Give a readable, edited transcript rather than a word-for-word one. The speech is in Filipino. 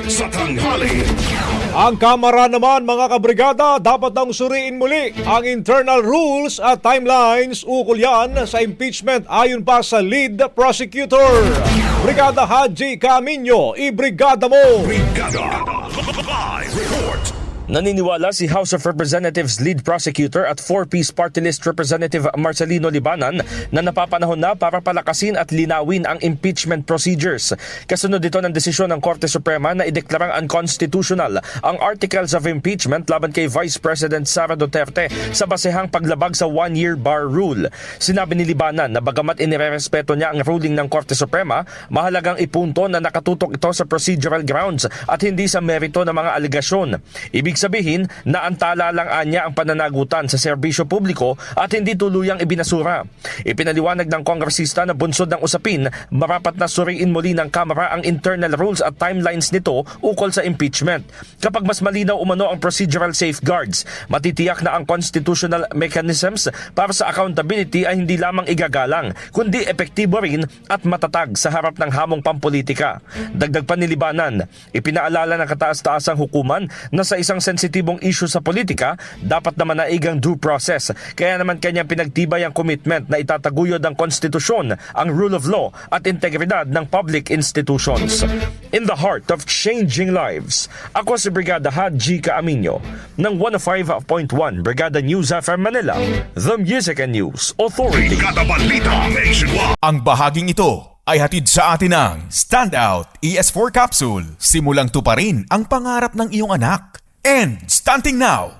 sa tanghali. Ang Kamara naman mga kabrigada dapat nang suriin muli ang internal rules at timelines ukol yan sa impeachment ayon pa sa lead prosecutor. Brigada Haji Camino, ibrigada mo! Brigada Live Report. Naniniwala si House of Representatives Lead Prosecutor at 4-piece Party List Representative Marcelino Libanan na napapanahon na para palakasin at linawin ang impeachment procedures. Kasunod dito ng desisyon ng Korte Suprema na ideklarang unconstitutional ang Articles of Impeachment laban kay Vice President Sara Duterte sa basehang paglabag sa one-year bar rule. Sinabi ni Libanan na bagamat inirerespeto niya ang ruling ng Korte Suprema, mahalagang ipunto na nakatutok ito sa procedural grounds at hindi sa merito ng mga aligasyon. Ibig sabihin na antala lang anya ang pananagutan sa serbisyo publiko at hindi tuluyang ibinasura. Ipinaliwanag ng kongresista na bunsod ng usapin, marapat na suriin muli ng Kamara ang internal rules at timelines nito ukol sa impeachment. Kapag mas malinaw umano ang procedural safeguards, matitiyak na ang constitutional mechanisms para sa accountability ay hindi lamang igagalang, kundi epektibo rin at matatag sa harap ng hamong pampolitika. Dagdag pa ni Libanan, ipinaalala ng kataas-taasang hukuman na sa isang sensitibong issue sa politika, dapat naman naigang due process. Kaya naman kanyang pinagtibay ang commitment na itataguyod ang konstitusyon, ang rule of law at integridad ng public institutions. In the heart of changing lives, ako si Brigada Haji Camino ng 105.1 Brigada News FM Manila, The Music and News Authority. Brigada Balita Nationwide. Ang bahaging ito ay hatid sa atin ng Standout ES4 Capsule. Simulang tuparin ang pangarap ng iyong anak. And stunting now,